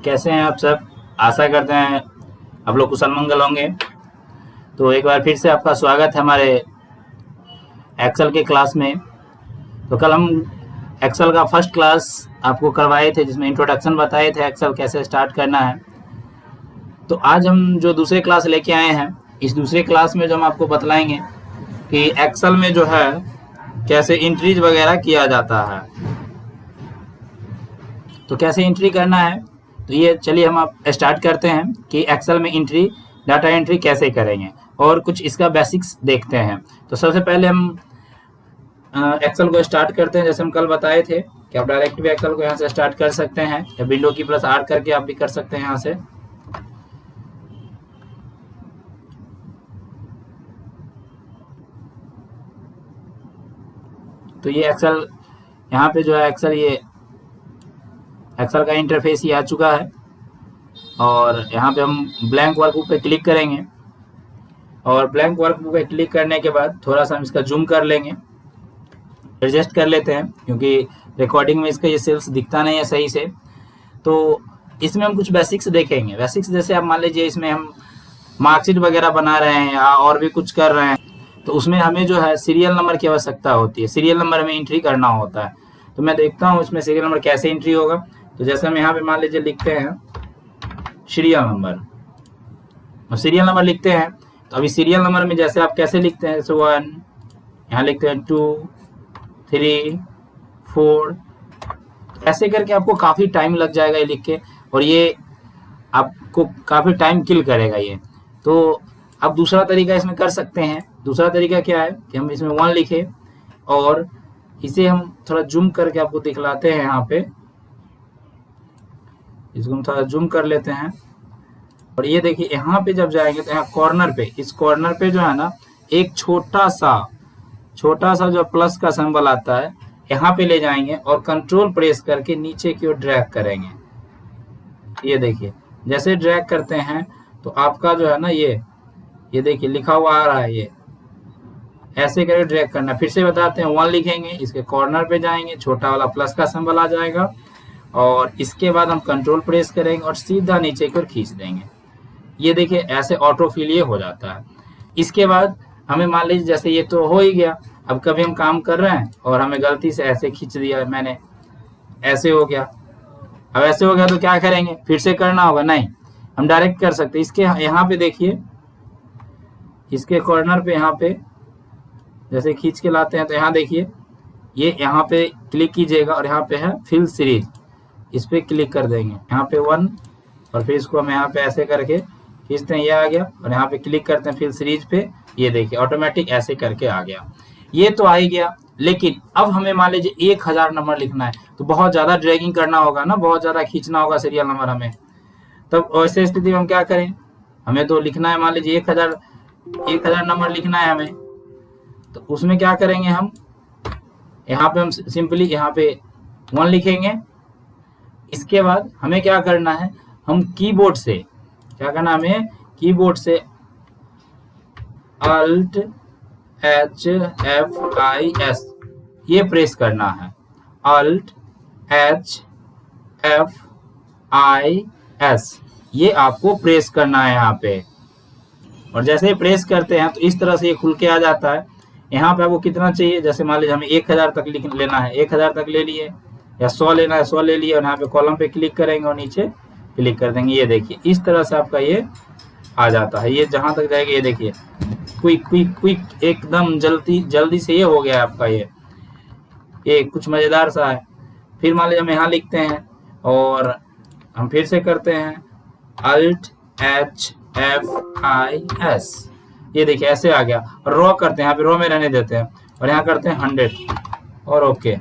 कैसे हैं आप सब। आशा करते हैं आप लोग कुशल मंगल होंगे। तो एक बार फिर से आपका स्वागत है हमारे एक्सेल के क्लास में। तो कल हम एक्सेल का फर्स्ट क्लास आपको करवाए थे, जिसमें इंट्रोडक्शन बताए थे एक्सेल कैसे स्टार्ट करना है। तो आज हम जो दूसरे क्लास लेके आए हैं, इस दूसरे क्लास में जो हम आपको बतलाएंगे कि एक्सेल में जो है कैसे एंट्रीज वगैरह किया जाता है। तो कैसे एंट्री करना है, तो ये चलिए हम आप स्टार्ट करते हैं कि एक्सेल में एंट्री, डाटा एंट्री कैसे करेंगे और कुछ इसका बेसिक्स देखते हैं। तो सबसे पहले हम एक्सेल को स्टार्ट करते हैं। जैसे हम कल बताए थे कि आप डायरेक्ट भी एक्सेल को यहाँ से स्टार्ट कर सकते हैं, या विंडो की प्लस आर करके आप भी कर सकते हैं यहाँ से। तो ये एक्सेल, यहाँ पे जो है एक्सेल, ये एक्सेल का इंटरफेस ही आ चुका है। और यहाँ पे हम ब्लैंक वर्कबुक पे क्लिक करेंगे, और ब्लैंक वर्कबुक पे क्लिक करने के बाद थोड़ा सा हम इसका जूम कर लेंगे, एडजस्ट कर लेते हैं, क्योंकि रिकॉर्डिंग में इसका ये सेल्स दिखता नहीं है सही से। तो इसमें हम कुछ बेसिक्स देखेंगे। बेसिक्स जैसे आप मान लीजिए इसमें हम मार्कशीट वगैरह बना रहे हैं या और भी कुछ कर रहे हैं, तो उसमें हमें जो है सीरियल नंबर की आवश्यकता होती है। सीरियल नंबर में एंट्री करना होता है। तो मैं देखता हूँ इसमें सीरियल नंबर कैसे एंट्री होगा। तो जैसे हम यहाँ पे मान लीजिए लिखते हैं सीरियल नंबर, और सीरियल नंबर लिखते हैं, तो अभी सीरियल नंबर में जैसे आप कैसे लिखते हैं, जैसे 1, यहाँ लिखते हैं 2, 3, 4, ऐसे करके आपको काफ़ी टाइम लग जाएगा ये लिख के, और ये आपको काफ़ी टाइम किल करेगा ये। तो अब दूसरा तरीका इसमें कर सकते हैं। दूसरा तरीका क्या है कि हम इसमें 1 लिखे, और इसे हम थोड़ा जूम करके आपको दिखलाते हैं। यहाँ पे इसको हम थोड़ा जूम कर लेते हैं, और ये देखिए यहाँ पे जब जाएंगे तो यहाँ कॉर्नर पे, इस कॉर्नर पे जो है ना एक छोटा सा जो प्लस का सिंबल आता है, यहाँ पे ले जाएंगे और कंट्रोल प्रेस करके नीचे की ओर ड्रैग करेंगे। ये देखिए जैसे ड्रैग करते हैं तो आपका जो है ना ये देखिए लिखा हुआ आ रहा है, ये ऐसे करके ड्रैग करना। फिर से बताते हैं, 1 लिखेंगे, इसके कॉर्नर पे जाएंगे, छोटा वाला प्लस का सिंबल आ जाएगा, और इसके बाद हम कंट्रोल प्रेस करेंगे और सीधा नीचे की ओर खींच देंगे। ये देखिए ऐसे ऑटो फिल ये हो जाता है। इसके बाद हमें मान लीजिए जैसे ये तो हो ही गया, अब कभी हम काम कर रहे हैं और हमें गलती से ऐसे खींच दिया मैंने, ऐसे हो गया। अब ऐसे हो गया तो क्या करेंगे, फिर से करना होगा? नहीं, हम डायरेक्ट कर सकते हैं। इसके यहाँ पे देखिए, इसके कॉर्नर पे यहाँ पे जैसे खींच के लाते हैं, तो यहाँ देखिए ये यहाँ पे क्लिक कीजिएगा, और यहाँ पे है फिल सीरीज, इस पे क्लिक कर देंगे। यहाँ पे 1, और फिर इसको हम यहाँ पे ऐसे करके खींचते हैं, ये आ गया, और यहाँ पे क्लिक करते हैं फिल सीरीज पे, ये देखिए ऑटोमेटिक ऐसे करके आ गया। ये तो आ ही गया, लेकिन अब हमें मान लीजिए 1000 नंबर लिखना है, तो बहुत ज़्यादा ड्रैगिंग करना होगा ना, बहुत ज़्यादा खींचना होगा सीरियल नंबर हमें। तब ऐसे स्थिति में हम क्या करें, हमें तो लिखना है मान लीजिए 1000 नंबर लिखना है हमें, तो उसमें क्या करेंगे हम, यहाँ पे हम सिंपली यहाँ पे 1 लिखेंगे। इसके बाद हमें क्या करना है, हम कीबोर्ड से क्या करना, हमें कीबोर्ड से Alt H F I S ये प्रेस करना है। Alt H F I S ये आपको प्रेस करना है यहाँ पे, और जैसे ही प्रेस करते हैं तो इस तरह से ये खुल के आ जाता है। यहाँ पे आपको कितना चाहिए, जैसे मान लीजिए हमें 1000 तक लेना है, 1000 तक ले लिए, या 100 लेना है 100 ले लिए, और यहाँ पे कॉलम पे क्लिक करेंगे और नीचे क्लिक कर देंगे। ये देखिए इस तरह से आपका ये आ जाता है। ये जहाँ तक जाएगा ये देखिए क्विक एकदम जल्दी से ये हो गया आपका। ये कुछ मज़ेदार सा है। फिर मान लीजिए हम यहाँ लिखते हैं, और हम फिर से करते हैं Alt H F I S, ये देखिए ऐसे आ गया। और रॉ करते हैं, यहाँ पे रॉ में रहने देते हैं, और यहाँ करते हैं 100 और ओके।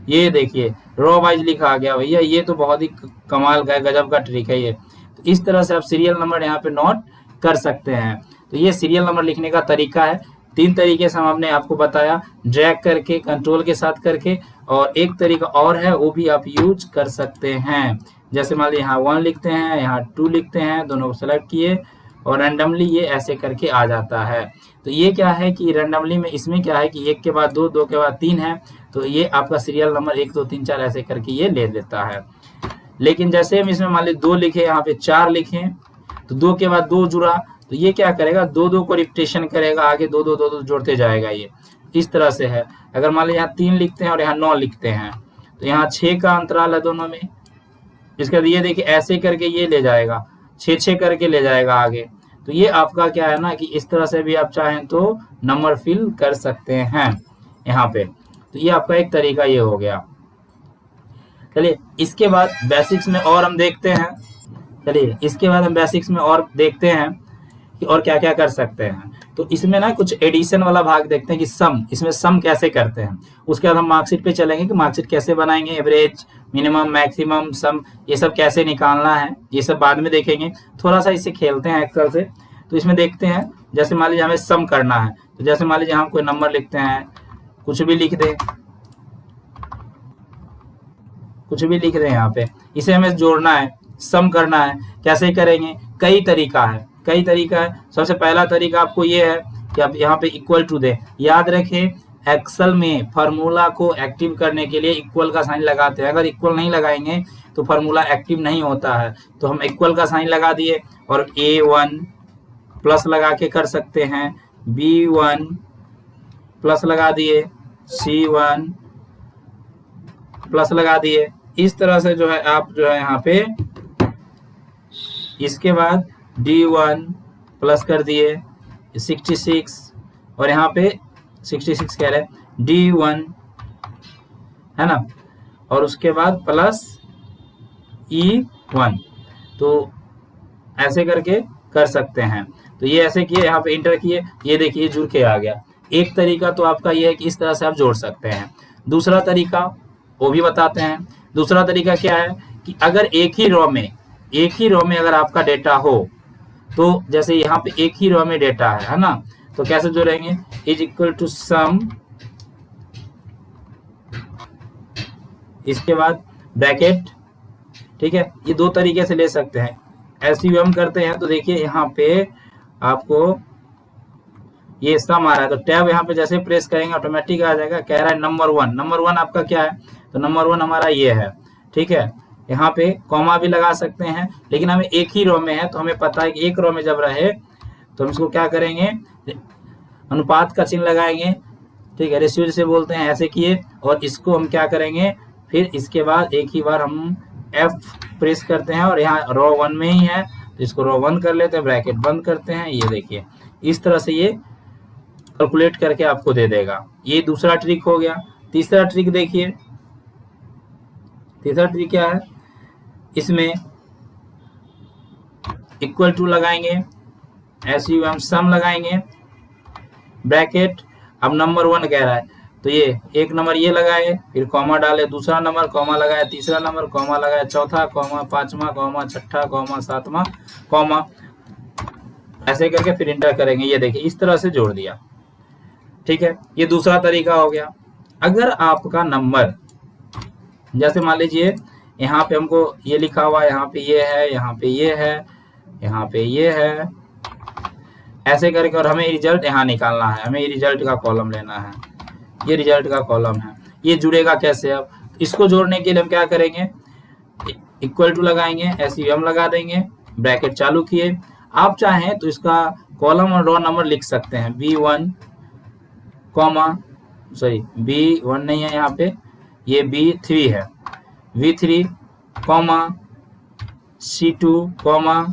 ये देखिए रॉ वाइज लिखा आ गया भैया। ये तो बहुत ही कमाल का है, गजब का ट्रिक है ये। तो इस तरह से आप सीरियल नंबर यहाँ पे नोट कर सकते हैं। तो ये सीरियल नंबर लिखने का तरीका है। 3 तरीके से हमने आपको बताया, ड्रैग करके, कंट्रोल के साथ करके, और एक तरीका और है वो भी आप यूज कर सकते हैं। जैसे मान लीजिए यहाँ 1 लिखते हैं, यहाँ 2 लिखते हैं, दोनों को सेलेक्ट किए, और रैंडमली ये ऐसे करके आ जाता है। तो ये क्या है कि रैंडमली में इसमें क्या है कि 1 के बाद 2, 2 के बाद 3 है, तो ये आपका सीरियल नंबर 1 2 3 4 ऐसे करके ये ले लेता है। लेकिन जैसे हम इसमें मान लीजिए 2 लिखे, यहाँ पे 4 लिखे, तो 2 के बाद 2 जुड़ा, तो ये क्या करेगा, 2 को रिपीटेशन करेगा, आगे 2 जोड़ते जाएगा। ये इस तरह से है। अगर मान लीजिए यहाँ 3 लिखते हैं और यहाँ 9 लिखते हैं, तो यहाँ 6 का अंतराल है दोनों में। इसके बाद ये देखिए ऐसे करके ये ले जाएगा, 6 करके ले जाएगा आगे। तो ये आपका क्या है ना कि इस तरह से भी आप चाहें तो नंबर फिल कर सकते हैं यहाँ पे। तो ये आपका एक तरीका ये हो गया। चलिए इसके बाद बेसिक्स में और हम देखते हैं। चलिए इसके बाद हम बेसिक्स में और देखते हैं कि और क्या क्या कर सकते हैं। तो इसमें ना कुछ एडिशन वाला भाग देखते हैं कि सम, इसमें सम कैसे करते हैं। उसके बाद हम मार्कशीट पे चलेंगे कि मार्कशीट कैसे बनाएंगे, एवरेज, मिनिमम, मैक्सिमम, सम, ये सब कैसे निकालना है, ये सब बाद में देखेंगे। थोड़ा सा इससे खेलते हैं एक्सेल से। तो इसमें देखते हैं, जैसे मान लीजिए हमें सम करना है, तो जैसे मान लीजिए हम कोई नंबर लिखते हैं, कुछ भी लिख दें, कुछ भी लिख दें यहाँ पे, इसे हमें जोड़ना है, सम करना है। कैसे करेंगे, कई तरीका है, कई तरीका है। सबसे पहला तरीका आपको ये है कि आप यहाँ पे इक्वल टू दें। याद रखें एक्सेल में फार्मूला को एक्टिव करने के लिए इक्वल का साइन लगाते हैं। अगर इक्वल नहीं लगाएंगे तो फार्मूला एक्टिव नहीं होता है। तो हम इक्वल का साइन लगा दिए और A1 प्लस लगा के कर सकते हैं, B1 प्लस लगा दिए, C1 प्लस लगा दिए। इस तरह से जो है आप जो है यहाँ पे, इसके बाद D1 प्लस कर दिए 66 और यहाँ पे 66 कह रहे हैं, D1 है ना, और उसके बाद प्लस E1। तो ऐसे करके कर सकते हैं। तो ये ऐसे किए, यहाँ पे इंटर किए, ये देखिए जुड़ के आ गया। एक तरीका तो आपका ये है कि इस तरह से आप जोड़ सकते हैं। दूसरा तरीका वो भी बताते हैं। दूसरा तरीका क्या है कि अगर एक ही रो में अगर आपका डेटा हो, तो जैसे यहाँ पे एक ही रो में डेटा है ना, तो कैसे जोड़ेंगे, इज इक्वल टू सम, इसके बाद ब्रैकेट, ठीक है। ये 2 तरीके से ले सकते हैं। एसयूएम करते हैं तो देखिए यहाँ पे आपको ये सम आ रहा है, तो टैब यहाँ पे जैसे प्रेस करेंगे ऑटोमेटिक आ जाएगा। कह रहा है नंबर 1, नंबर 1 आपका क्या है, तो नंबर 1 हमारा ये है, ठीक है। यहाँ पे कॉमा भी लगा सकते हैं, लेकिन हमें एक ही रो में है, तो हमें पता है कि एक रो में जब रहे तो हम इसको क्या करेंगे, अनुपात का चिन्ह लगाएंगे, ठीक है, रेशियो जिसे बोलते हैं, ऐसे किए। और इसको हम क्या करेंगे, फिर इसके बाद एक ही बार हम F प्रेस करते हैं और यहाँ रो 1 में ही है, तो इसको रो 1 कर लेते हैं, ब्रैकेट बंद करते हैं। ये देखिए इस तरह से ये कैलकुलेट करके आपको दे देगा। ये दूसरा ट्रिक हो गया। तीसरा ट्रिक देखिए, तीसरा ट्रिक क्या है, इसमें इक्वल टू लगाएंगे, एसयूएम सम लगाएंगे, ब्रैकेट, अब नंबर 1 कह रहा है तो ये एक नंबर ये लगाए, फिर कॉमा डाले, दूसरा नंबर कॉमा लगाया, तीसरा नंबर कॉमा लगाया, चौथा कॉमा, पांचवा कॉमा, छठा कॉमा, सातवां कॉमा, ऐसे करके फिर इंटर करेंगे। ये देखिए इस तरह से जोड़ दिया, ठीक है। ये दूसरा तरीका हो गया। अगर आपका नंबर, जैसे मान लीजिए यहाँ पे हमको ये लिखा हुआ है, यहाँ पे ये है, यहाँ पे ये है, यहाँ पे ये है, ऐसे करके, और हमें रिजल्ट यहाँ निकालना है, हमें रिजल्ट का कॉलम लेना है, ये रिजल्ट का कॉलम है। ये जुड़ेगा कैसे, अब इसको जोड़ने के लिए हम क्या करेंगे, इक्वल टू लगाएंगे, एसयूएम लगा देंगे, ब्रैकेट चालू किए। आप चाहें तो इसका कॉलम और रो नंबर लिख सकते हैं, B1 कॉमा, सॉरी B1 नहीं है यहाँ पे, ये B3 है, V3 कॉमा, C2 कॉमा,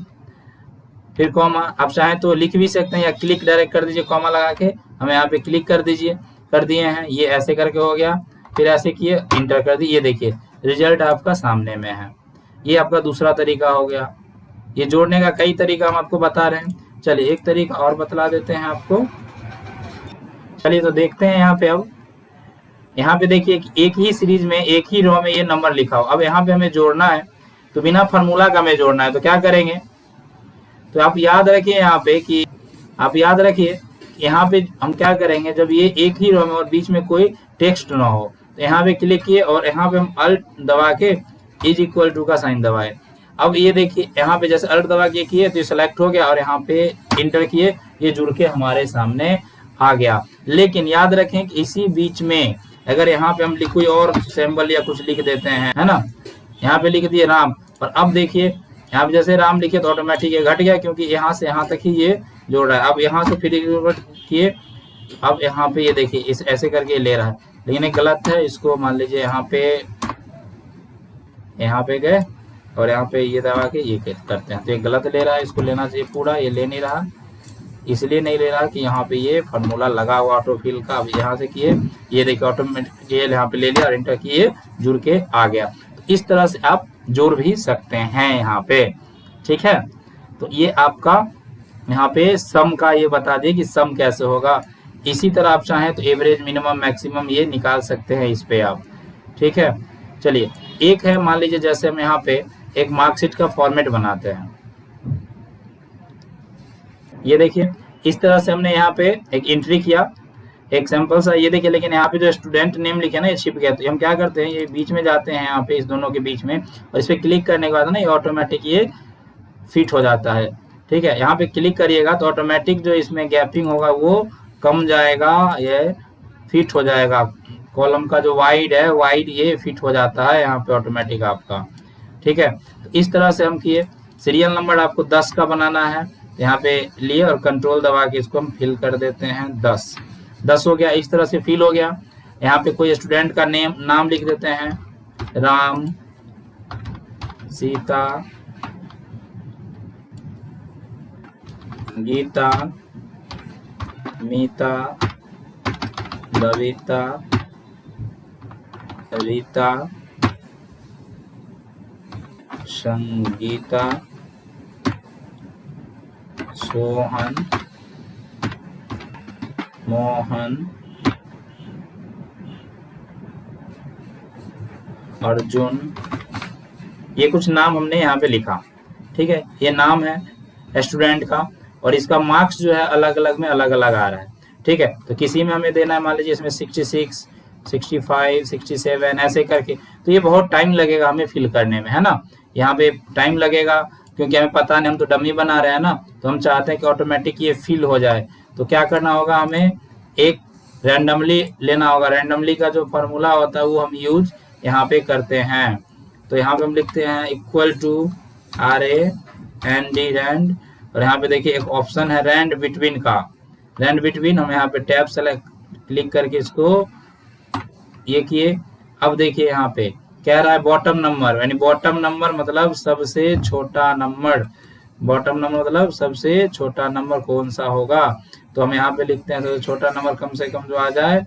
फिर कॉमा। आप चाहें तो लिख भी सकते हैं या क्लिक डायरेक्ट कर दीजिए, कॉमा लगा के हमें यहाँ पे क्लिक कर दीजिए, कर दिए हैं। ये ऐसे करके हो गया, फिर ऐसे किए, इंटर कर दी। ये देखिए रिजल्ट आपका सामने में है। ये आपका दूसरा तरीका हो गया। ये जोड़ने का कई तरीका हम आपको बता रहे हैं। चलिए एक तरीका और बतला देते हैं आपको। चलिए तो देखते हैं यहाँ पे। अब यहाँ पे देखिए एक ही सीरीज में एक ही रो में ये नंबर लिखा हो। अब यहाँ पे हमें जोड़ना है, तो बिना फार्मूला का हमें जोड़ना है, तो क्या करेंगे, तो आप याद रखिए यहाँ पे कि आप याद रखिए यहाँ पे हम क्या करेंगे, जब ये एक ही रो में और बीच में कोई टेक्स्ट ना हो, तो यहाँ पे क्लिक किए और यहाँ पे हम अल्ट दबा के इज इक्वल टू का साइन दबाए। अब ये देखिए यहाँ पे जैसे अल्ट दबा के किए तो ये सेलेक्ट हो गया और यहाँ पे इंटर किए, ये जुड़ के हमारे सामने आ गया। लेकिन याद रखें कि इसी बीच में अगर यहाँ पे हम कोई और सिंबल या कुछ लिख देते हैं, है ना, यहाँ पे लिख दिए राम, और अब देखिए यहाँ पे जैसे राम लिखे तो ऑटोमेटिक ये घट गया, क्योंकि यहाँ से यहाँ तक ही ये जोड़ रहा है। अब यहाँ से फिर किए, अब यहाँ पे ये देखिए इस ऐसे करके ले रहा है, लेकिन ये गलत है। इसको मान लीजिए यहाँ पे गए और यहाँ पे ये दबा के ये करते हैं, तो ये गलत ले रहा है। इसको लेना चाहिए पूरा, ये ले नहीं रहा, इसलिए नहीं ले रहा कि यहाँ पे ये फार्मूला लगा हुआ ऑटोफिल का। अब यहाँ से किए, ये देखिए ऑटोमेटिक ये यहाँ पे ले लिया और इंटर किए, जुड़ के आ गया। तो इस तरह से आप जोड़ भी सकते हैं यहाँ पे, ठीक है। तो ये आपका यहाँ पे सम का ये बता दिए कि सम कैसे होगा। इसी तरह आप चाहें तो एवरेज, मिनिमम, मैक्सिमम ये निकाल सकते हैं इस पे आप, ठीक है। चलिए एक है, मान लीजिए जैसे हम यहाँ पे एक मार्कशीट का फॉर्मेट बनाते हैं। ये देखिए इस तरह से हमने यहाँ पे एक एंट्री किया, एक सैंपल सा, ये देखिए। लेकिन यहाँ पे जो स्टूडेंट नेम लिखे ना, ये छिप गया। तो हम क्या करते हैं, ये बीच में जाते हैं यहाँ पे इस दोनों के बीच में, और इस पर क्लिक करने के बाद ना ये ऑटोमेटिक ये फिट हो जाता है, ठीक है। यहाँ पे क्लिक करिएगा तो ऑटोमेटिक जो इसमें गैपिंग होगा वो कम जाएगा, ये फिट हो जाएगा। कॉलम का जो वाइड है, वाइड ये फिट हो जाता है यहाँ पे ऑटोमेटिक आपका, ठीक है। तो इस तरह से हम किए। सीरियल नंबर आपको 10 का बनाना है, यहाँ पे लिए और कंट्रोल दबा के इसको हम फिल कर देते हैं 10 हो गया। इस तरह से फिल हो गया। यहाँ पे कोई स्टूडेंट का नाम लिख देते हैं, राम, सीता, गीता, मीता, लविता, रीता, संगीता, सोहन, मोहन, अर्जुन। ये कुछ नाम हमने यहाँ पे लिखा, ठीक है। ये नाम है स्टूडेंट का, और इसका मार्क्स जो है अलग अलग में अलग अलग आ रहा है, ठीक है। तो किसी में हमें देना है, मान लीजिए इसमें 66, 65, 67 ऐसे करके। तो ये बहुत टाइम लगेगा हमें फिल करने में, है ना। यहाँ पे टाइम लगेगा क्योंकि हमें पता नहीं, हम तो डमी बना रहे हैं ना। तो हम चाहते हैं कि ऑटोमेटिक ये फिल हो जाए। तो क्या करना होगा, हमें एक रैंडमली लेना होगा। रैंडमली का जो फॉर्मूला होता है वो हम यूज यहाँ पे करते हैं। तो यहाँ पे हम लिखते हैं इक्वल टू RAND रैंड, और यहाँ पे देखिए एक ऑप्शन है रैंड बिटवीन का। रैंड बिटवीन हम यहाँ पे टैब सेलेक्ट क्लिक करके इसको ये किए। अब देखिए यहाँ पे कह रहा है बॉटम नंबर, यानी बॉटम नंबर मतलब सबसे छोटा नंबर। बॉटम नंबर मतलब सबसे छोटा नंबर कौन सा होगा। तो हम यहाँ पे लिखते हैं सबसे छोटा नंबर कम से कम जो आ जाए,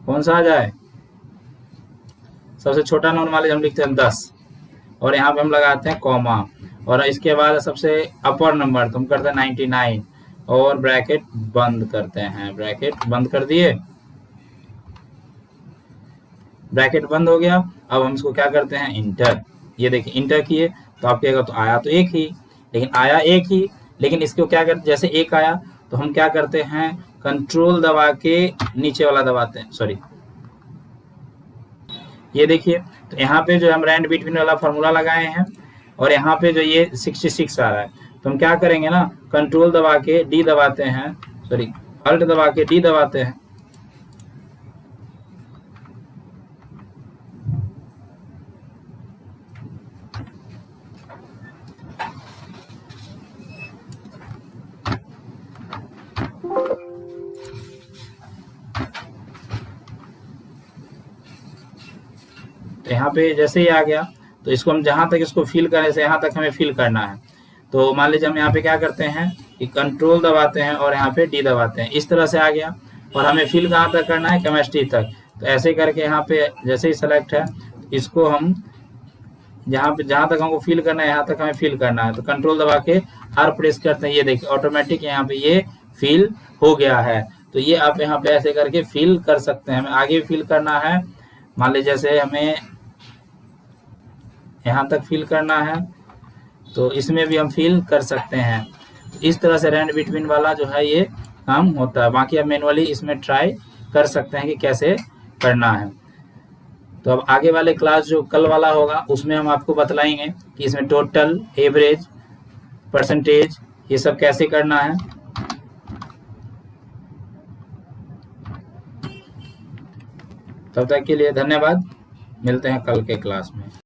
कौन सा आ जाए, सबसे छोटा नंबर मान लीजिए हम लिखते हैं 10, और यहाँ पे हम लगाते हैं कॉमा, और इसके बाद सबसे अपर नंबर तो हम करते हैं 99, और ब्रैकेट बंद करते हैं। ब्रैकेट बंद कर दिए, ब्रैकेट बंद हो गया। अब हम इसको क्या करते हैं, इंटर। ये देखिए इंटर किए तो आप कहेगा तो आया तो एक ही, लेकिन आया एक ही, लेकिन इसको क्या करते, जैसे एक आया तो हम क्या करते हैं, कंट्रोल दबा के नीचे वाला दबाते हैं, सॉरी ये देखिए। तो यहाँ पे जो हम रैंड बिटवीन वाला फॉर्मूला लगाए हैं, और यहाँ पे जो ये 66 आ रहा है, तो हम क्या करेंगे ना, कंट्रोल दबा के डी दबाते हैं, सॉरी अल्ट दबा के डी दबाते हैं। यहाँ पे जैसे ही आ गया तो इसको हम जहां तक इसको फिल करें से यहाँ तक हमें फिल करना है। तो मान लीजिए हम यहाँ पे क्या करते हैं कि कंट्रोल दबाते हैं और यहाँ पे डी दबाते हैं, इस तरह से आ गया। और हमें फिल कहाँ तक करना है, केमिस्ट्री तक। तो ऐसे करके यहाँ पे जैसे ही सेलेक्ट है, इसको हम जहाँ तक हमको फिल करना है यहाँ तक हमें फिल करना है। तो कंट्रोल दबा के R प्रेस करते हैं, ये देखिए ऑटोमेटिक यहाँ पे ये फिल हो गया है। तो ये आप यहाँ पे ऐसे करके फिल कर सकते हैं। हमें आगे भी फिल करना है, मान लीजिए जैसे हमें यहाँ तक फिल करना है तो इसमें भी हम फिल कर सकते हैं। इस तरह से रैंड बिटवीन वाला जो है ये काम होता है। बाकी आप मैनुअली इसमें ट्राई कर सकते हैं कि कैसे करना है। तो अब आगे वाले क्लास जो कल वाला होगा उसमें हम आपको बतलाएंगे कि इसमें टोटल, एवरेज, परसेंटेज ये सब कैसे करना है। तब तक के लिए धन्यवाद, मिलते हैं कल के क्लास में।